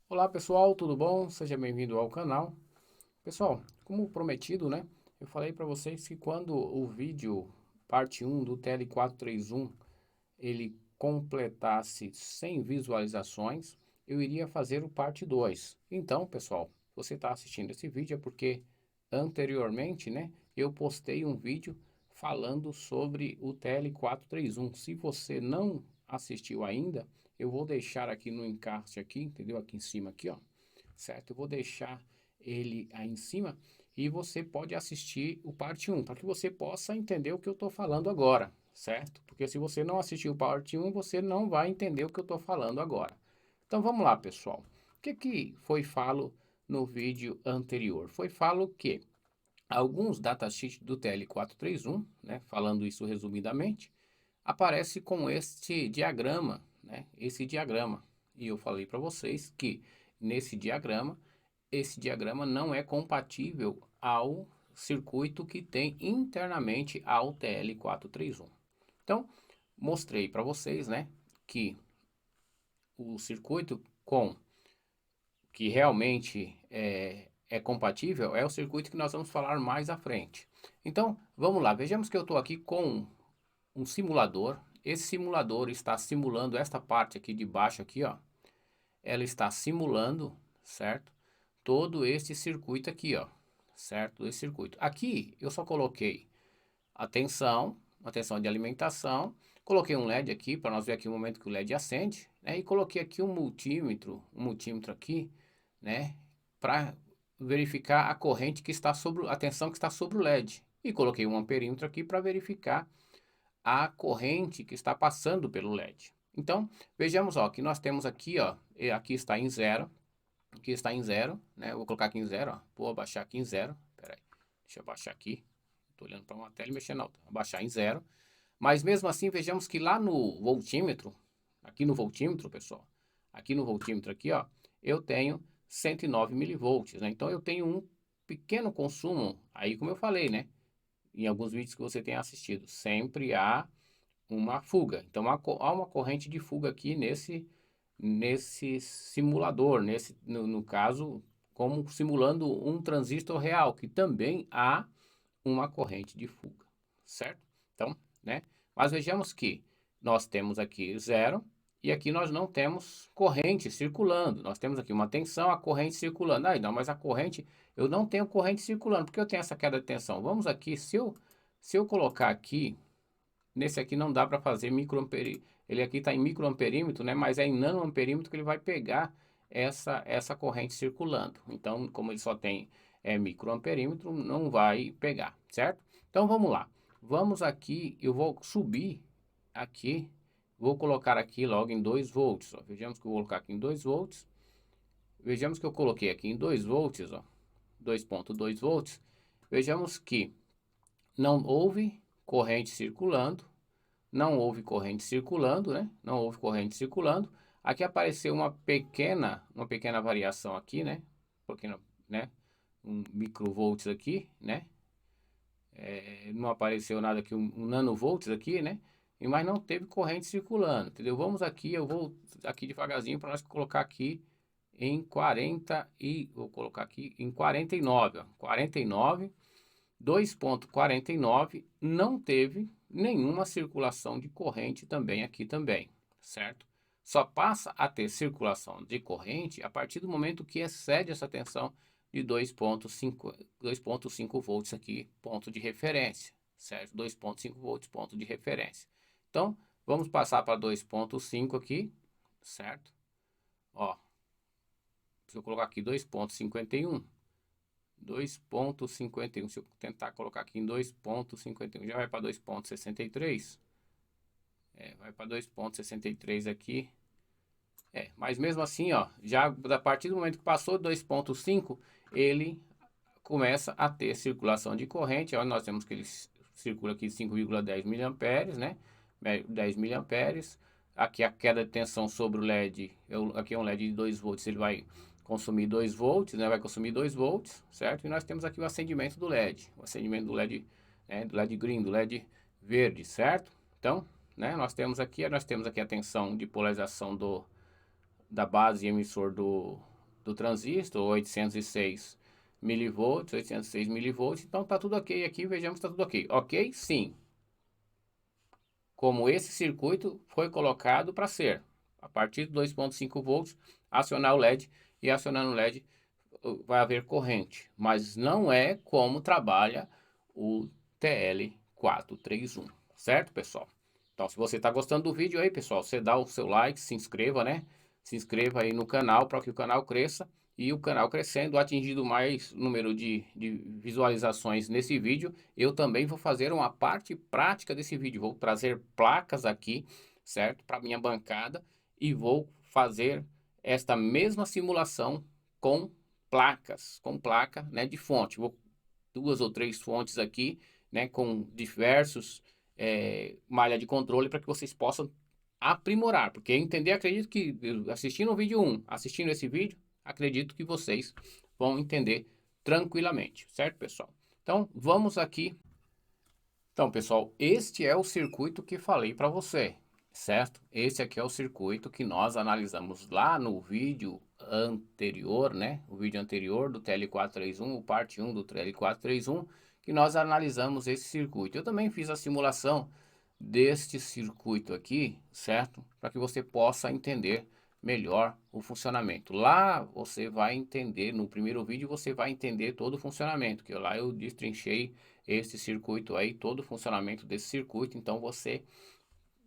Olá pessoal, tudo bom? Seja bem-vindo ao canal. Pessoal, como prometido, né? Eu falei para vocês que quando o vídeo parte um do TL431 ele completasse 100 visualizações, eu iria fazer o parte 2. Então, pessoal, você está assistindo esse vídeo é porque anteriormente, né, eu postei um vídeo falando sobre o TL431. Se você não assistiu ainda, eu vou deixar aqui no encarte aqui, entendeu? Aqui em cima aqui, ó, certo? Eu vou deixar ele aí em cima e você pode assistir o parte um para que você possa entender o que eu estou falando agora, certo? Porque se você não assistiu o parte um você não vai entender o que eu estou falando agora. Então vamos lá, pessoal. O que foi falo no vídeo anterior? Foi falo que alguns datasheets do TL431, né, falando isso resumidamente, aparece com este diagrama, né, esse diagrama. E eu falei para vocês que nesse diagrama, esse diagrama não é compatível ao circuito que tem internamente ao TL431. Então, mostrei para vocês, né, que o circuito com que realmente é compatível é o circuito que nós vamos falar mais à frente. Então, vamos lá, vejamos que eu estou aqui com um simulador. Esse simulador está simulando esta parte aqui de baixo aqui, ó. Ela está simulando, certo? Todo este circuito aqui, ó, certo? Esse circuito. Aqui eu só coloquei a tensão de alimentação, coloquei um LED aqui para nós ver aqui o momento que o LED acende, né? E coloquei aqui um multímetro aqui, né? Para verificar a corrente que está sobre a tensão que está sobre o LED. E coloquei um amperímetro aqui para verificar a corrente que está passando pelo LED. Então, vejamos, ó, que nós temos aqui, ó, aqui está em zero, aqui está em zero, né? Eu vou colocar aqui em zero, ó, vou abaixar aqui em zero, peraí, deixa eu abaixar aqui, estou olhando para uma tela e mexendo na outra, abaixar em zero, mas mesmo assim, vejamos que lá no voltímetro, aqui no voltímetro, pessoal, aqui no voltímetro aqui, ó, eu tenho 109 milivolts, né? Então eu tenho um pequeno consumo, aí como eu falei, né? Em alguns vídeos que você tem assistido, sempre há uma fuga. Então há uma corrente de fuga aqui nesse simulador, no caso, como simulando um transistor real, que também há uma corrente de fuga, certo? Então, né? Mas vejamos que nós temos aqui zero e aqui nós não temos corrente circulando. Nós temos aqui uma tensão, a corrente circulando. Ah, não, mas a corrente, eu não tenho corrente circulando, porque eu tenho essa queda de tensão. Vamos aqui, se eu colocar aqui, nesse aqui não dá para fazer microamperímetro. Ele aqui está em microamperímetro, né? Mas é em nanoamperímetro que ele vai pegar essa corrente circulando. Então, como ele só tem microamperímetro, não vai pegar, certo? Então, vamos lá. Vamos aqui, eu vou subir aqui, vou colocar aqui logo em 2 volts. Ó. Vejamos que eu vou colocar aqui em 2 volts. Vejamos que eu coloquei aqui em 2 volts, ó, 2,2 volts. Vejamos que não houve corrente circulando, não houve corrente circulando, né? Não houve corrente circulando. Aqui apareceu uma pequena variação aqui, né? Porque, né? Um microvolts aqui, né? Não apareceu nada aqui, um nanovolts aqui, né? Mas não teve corrente circulando, entendeu? Vamos aqui, eu vou aqui devagarzinho para nós colocar aqui em 40 e vou colocar aqui em 49, ó, 49, 2,49 não teve nenhuma circulação de corrente também aqui também, certo? Só passa a ter circulação de corrente a partir do momento que excede essa tensão de 2,5 volts aqui, ponto de referência, certo? 2,5 volts, ponto de referência. Então, vamos passar para 2,5 aqui, certo? Ó, se eu colocar aqui 2,51, 2,51. Se eu tentar colocar aqui em 2,51, já vai para 2,63. Vai para 2,63 aqui. Mas mesmo assim, ó, já a partir do momento que passou 2,5, ele começa a ter circulação de corrente. Ó, nós temos que ele circula aqui 5,10 miliamperes, né? 10 miliamperes. Aqui a queda de tensão sobre o LED, aqui é um LED de 2 volts, ele vai consumir 2 volts, né? Vai consumir 2 volts, certo? E nós temos aqui o acendimento do LED, o acendimento do LED, né? Do LED green, do LED verde, certo? Então, né? Nós temos aqui a tensão de polarização da base emissor do transistor, 806 milivolts, 806 milivolts, então tá tudo ok aqui, vejamos que tá tudo ok. Ok? Sim. Como esse circuito foi colocado para ser, a partir de 2,5 volts, acionar o LED, e acionando o LED vai haver corrente, mas não é como trabalha o TL431, certo, pessoal? Então, se você está gostando do vídeo aí, pessoal, você dá o seu like, se inscreva, né? Se inscreva aí no canal para que o canal cresça, e o canal crescendo, atingindo mais número de visualizações nesse vídeo, eu também vou fazer uma parte prática desse vídeo. Vou trazer placas aqui, certo? Para minha bancada, e vou fazer esta mesma simulação com placas, com placa, né, de fonte. Vou 2 ou 3 fontes aqui, né, com diversos malha de controle para que vocês possam aprimorar, porque entender, acredito que assistindo o vídeo 1, assistindo esse vídeo, acredito que vocês vão entender tranquilamente, certo, pessoal? Então, vamos aqui. Então, pessoal, este é o circuito que falei para você, certo? Esse aqui é o circuito que nós analisamos lá no vídeo anterior, né? O vídeo anterior do TL431, o parte 1 do TL431, que nós analisamos esse circuito. Eu também fiz a simulação deste circuito aqui, certo? Para que você possa entender melhor o funcionamento. Lá você vai entender, no primeiro vídeo você vai entender todo o funcionamento, que lá eu destrinchei esse circuito aí, todo o funcionamento desse circuito. Então você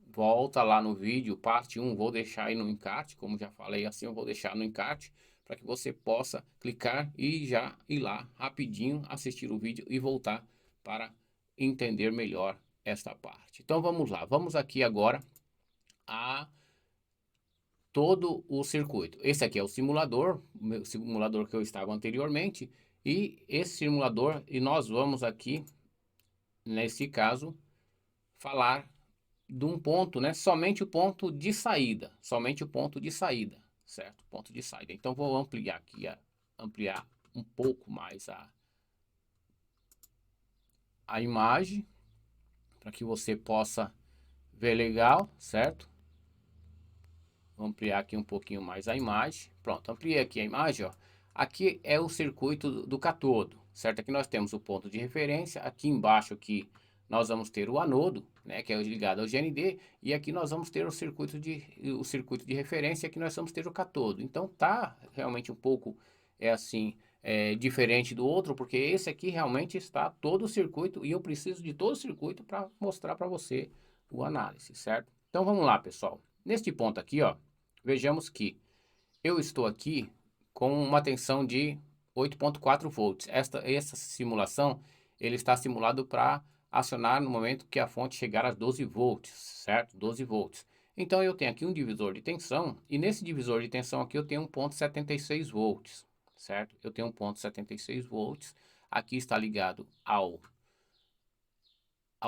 volta lá no vídeo, parte 1, vou deixar aí no encarte, como já falei assim, eu vou deixar no encarte, para que você possa clicar e já ir lá rapidinho, assistir o vídeo e voltar para entender melhor esta parte. Então vamos lá, vamos aqui agora a todo o circuito. Esse aqui é o simulador, o simulador que eu estava anteriormente, e esse simulador, e nós vamos aqui, nesse caso, falar de um ponto, né? Somente o ponto de saída, somente o ponto de saída, certo? Ponto de saída. Então vou ampliar aqui, ampliar um pouco mais a imagem, para que você possa ver legal, certo? Vou ampliar aqui um pouquinho mais a imagem. Pronto, ampliei aqui a imagem, ó. Aqui é o circuito do catodo, certo? Aqui nós temos o ponto de referência. Aqui embaixo aqui nós vamos ter o anodo, né, que é ligado ao GND, e aqui nós vamos ter o circuito de referência, aqui nós vamos ter o catodo. Então tá realmente um pouco assim, diferente do outro, porque esse aqui realmente está todo o circuito e eu preciso de todo o circuito para mostrar para você o análise, certo? Então vamos lá, pessoal. Neste ponto aqui, ó, vejamos que eu estou aqui com uma tensão de 8,4 volts. Essa simulação, ele está simulado para acionar no momento que a fonte chegar a 12 volts, certo? 12 volts. Então eu tenho aqui um divisor de tensão, e nesse divisor de tensão aqui eu tenho 1,76 volts, certo? Eu tenho 1,76 volts. Aqui está ligado ao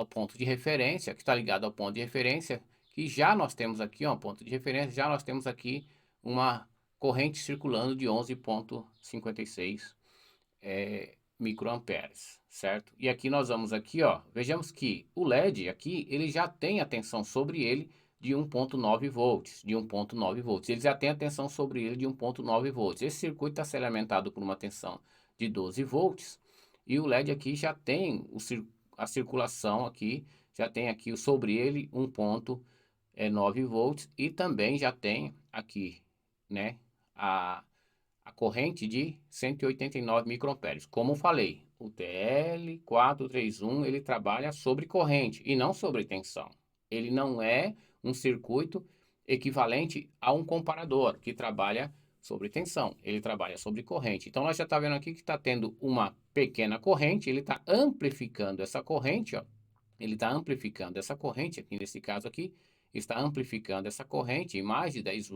ponto de referência, que está ligado ao ponto de referência, que já nós temos aqui, ó, ponto de referência, já nós temos aqui uma corrente circulando de 11,56 microamperes, certo? E aqui nós vamos aqui, ó, vejamos que o LED aqui, ele já tem a tensão sobre ele de 1,9 volts, de 1,9 volts. Ele já tem a tensão sobre ele de 1,9 volts. Esse circuito está sendo alimentado por uma tensão de 12 volts, e o LED aqui já tem a circulação aqui, já tem aqui sobre ele 1,9 volts, e também já tem aqui, né, a corrente de 189 microamperes. Como eu falei, o TL431 ele trabalha sobre corrente e não sobre tensão. Ele não é um circuito equivalente a um comparador que trabalha sobre tensão. Ele trabalha sobre corrente. Então nós já está vendo aqui que está tendo uma pequena corrente. Ele está amplificando essa corrente, ó. Ele está amplificando essa corrente aqui nesse caso aqui. Está amplificando essa corrente em mais de 10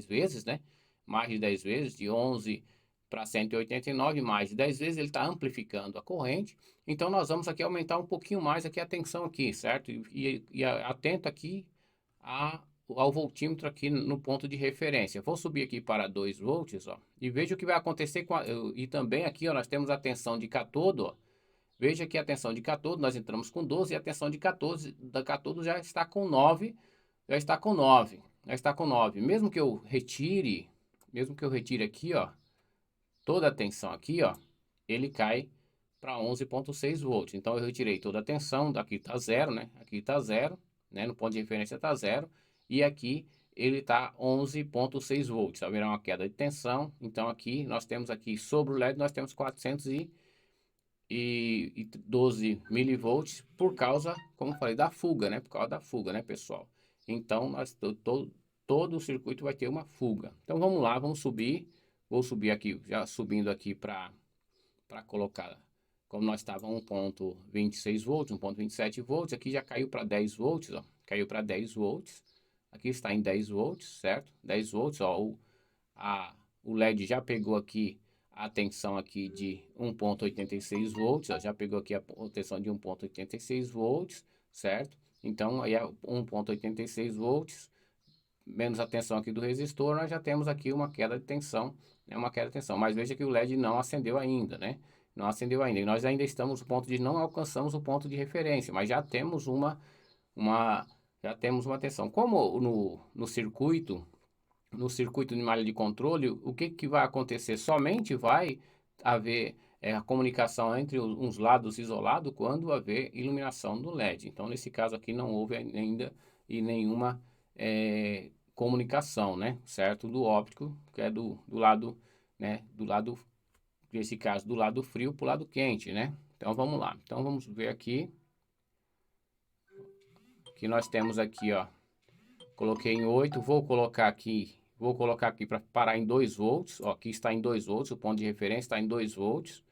vezes, né? Mais de 10 vezes, de 11 para 189, mais de 10 vezes, ele está amplificando a corrente. Então, nós vamos aqui aumentar um pouquinho mais aqui a tensão aqui, certo? E atento aqui ao voltímetro aqui no ponto de referência. Vou subir aqui para 2 volts, ó, e veja o que vai acontecer com e também aqui, ó, nós temos a tensão de catodo, ó. Veja que a tensão de catodo, nós entramos com 12 e a tensão de catodo já está com 9, já está com 9, já está com 9. Mesmo que eu retire aqui, ó, toda a tensão aqui, ó, ele cai para 11,6 volts. Então eu retirei toda a tensão, daqui tá zero, né? Aqui tá zero, né? No ponto de referência tá zero. E aqui ele tá 11,6 volts. Haverá uma queda de tensão. Então aqui nós temos aqui sobre o LED nós temos 412 milivolts por causa, como eu falei, da fuga, né? Por causa da fuga, né, pessoal? Então nós todo o circuito vai ter uma fuga. Então vamos lá, vamos subir. Vou subir aqui, já subindo aqui para colocar, como nós estávamos 1,26 volts, 1,27 volts, aqui já caiu para 10 volts, ó, caiu para 10 volts, aqui está em 10 volts, certo? 10 volts, ó, o LED já pegou aqui a tensão aqui de 1,86 volts, ó, já pegou aqui a tensão de 1,86 volts, certo? Então, aí 1,86 volts, menos a tensão aqui do resistor, nós já temos aqui uma queda de tensão, né, uma queda de tensão. Mas veja que o LED não acendeu ainda, né? Não acendeu ainda. E nós ainda estamos no ponto de não alcançamos o ponto de referência, mas já temos já temos uma tensão. Como no circuito de malha de controle, o que que vai acontecer? Somente vai haver a comunicação entre uns lados isolados quando haver iluminação do LED. Então, nesse caso aqui, não houve ainda e nenhuma comunicação, né? Certo? Do óptico, que é do lado, né? Do lado, nesse caso, do lado frio para o lado quente, né? Então, vamos lá. Então, vamos ver aqui. Que nós temos aqui, ó. Coloquei em 8, vou colocar aqui para parar em 2 volts, ó, aqui está em 2 volts, o ponto de referência está em 2 volts,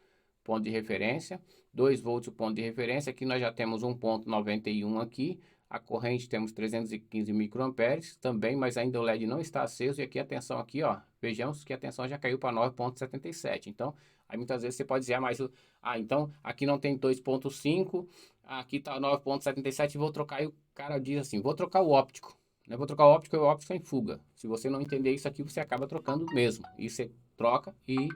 ponto de referência, 2 volts o ponto de referência, aqui nós já temos 1,91 aqui, a corrente temos 315 microamperes também, mas ainda o LED não está aceso, e aqui a tensão aqui, ó, vejamos que a tensão já caiu para 9,77, então, aí muitas vezes você pode dizer, então, aqui não tem 2,5, aqui está 9,77, vou trocar, e o cara diz assim, vou trocar o óptico. Eu vou trocar o óptico e o óptico está em fuga. Se você não entender isso aqui, você acaba trocando mesmo. E você troca e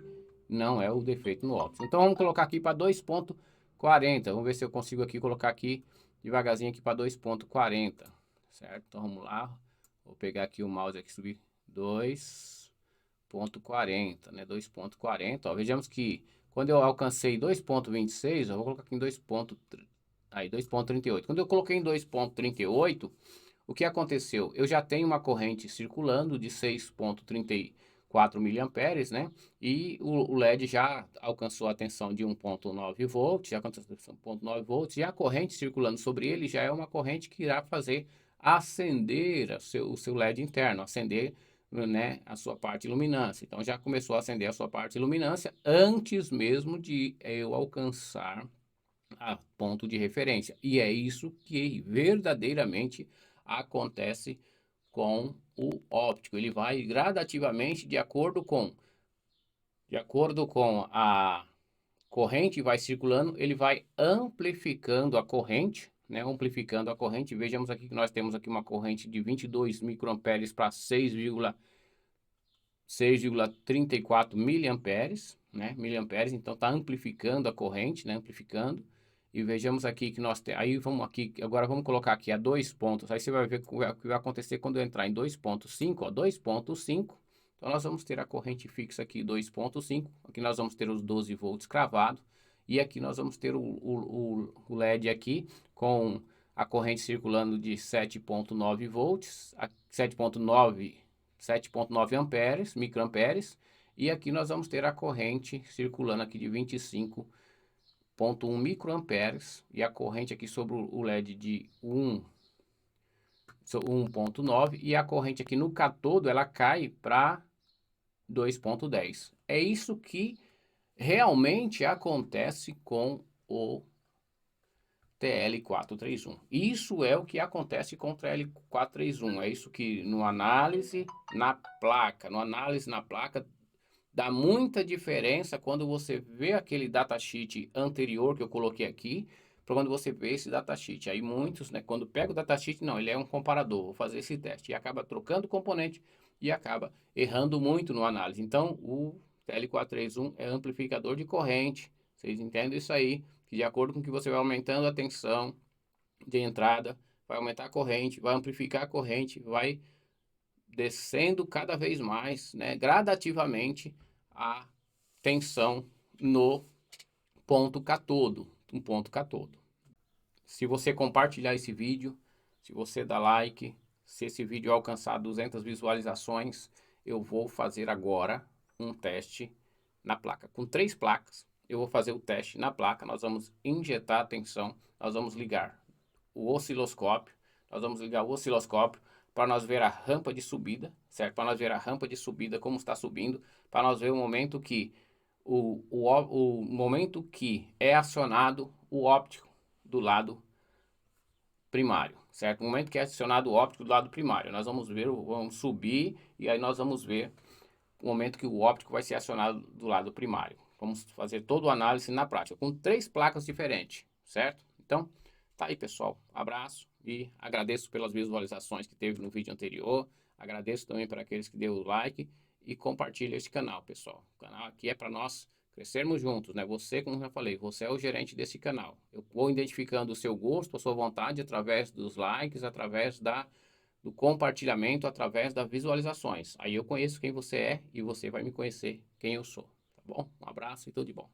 não é o defeito no óptico. Então vamos colocar aqui para 2,40. Vamos ver se eu consigo aqui colocar aqui devagarzinho aqui para 2,40. Certo? Então vamos lá. Vou pegar aqui o mouse aqui, subir 2,40, né? 2,40. Vejamos que quando eu alcancei 2,26, eu vou colocar aqui em 2,38. Quando eu coloquei em 2,38, o que aconteceu? Eu já tenho uma corrente circulando de 6,34 miliamperes, né? E o LED já alcançou a tensão de 1,9 volts, já alcançou a tensão de 1,9 volts, e a corrente circulando sobre ele já é uma corrente que irá fazer acender o seu LED interno, acender, né, a sua parte de luminância. Então já começou a acender a sua parte de luminância antes mesmo de eu alcançar a ponto de referência. E é isso que verdadeiramente acontece com o óptico. Ele vai gradativamente de acordo com a corrente vai circulando, ele vai amplificando a corrente, né? Amplificando a corrente. Vejamos aqui que nós temos aqui uma corrente de 22 microamperes para 6,34 miliamperes, né? Miliamperes, então está amplificando a corrente, né? Amplificando. E vejamos aqui que nós temos, aí vamos aqui, agora vamos colocar aqui a 2 pontos, aí você vai ver o que vai acontecer quando eu entrar em 2,5, ó, 2,5, então nós vamos ter a corrente fixa aqui 2,5, aqui nós vamos ter os 12 volts cravado, e aqui nós vamos ter o LED aqui com a corrente circulando de 7,9 volts, 7,9 amperes, microamperes, e aqui nós vamos ter a corrente circulando aqui de 25,1 microamperes, e a corrente aqui sobre o LED de 1,9, e a corrente aqui no catodo ela cai para 2,10. É isso que realmente acontece com o TL431. Isso é o que acontece com o TL431. É isso que no análise na placa, dá muita diferença quando você vê aquele datasheet anterior que eu coloquei aqui, para quando você vê esse datasheet. Aí muitos, né, quando pega o datasheet, não, ele é um comparador, vou fazer esse teste, e acaba trocando componente e acaba errando muito no análise. Então, o TL431 é amplificador de corrente, vocês entendem isso aí, que de acordo com que você vai aumentando a tensão de entrada, vai aumentar a corrente, vai amplificar a corrente, vai descendo cada vez mais, né, gradativamente, a tensão no ponto catodo, um ponto catodo. Se você compartilhar esse vídeo, se você dar like, se esse vídeo alcançar 200 visualizações, eu vou fazer agora um teste na placa. Com 3 placas, eu vou fazer o teste na placa. Nós vamos injetar a tensão, nós vamos ligar o osciloscópio, para nós ver a rampa de subida, certo? Para nós ver a rampa de subida, como está subindo, para nós ver o momento que o momento que é acionado o óptico do lado primário, certo? No momento que é acionado o óptico do lado primário, nós vamos ver, vamos subir e aí nós vamos ver o momento que o óptico vai ser acionado do lado primário. Vamos fazer toda a análise na prática, com 3 placas diferentes, certo? Então, tá aí, pessoal. Abraço e agradeço pelas visualizações que teve no vídeo anterior. Agradeço também para aqueles que deu o like e compartilha este canal, pessoal. O canal aqui é para nós crescermos juntos, né? Você, como eu já falei, você é o gerente desse canal. Eu vou identificando o seu gosto, a sua vontade através dos likes, através do compartilhamento, através das visualizações. Aí eu conheço quem você é e você vai me conhecer quem eu sou, tá bom? Um abraço e tudo de bom.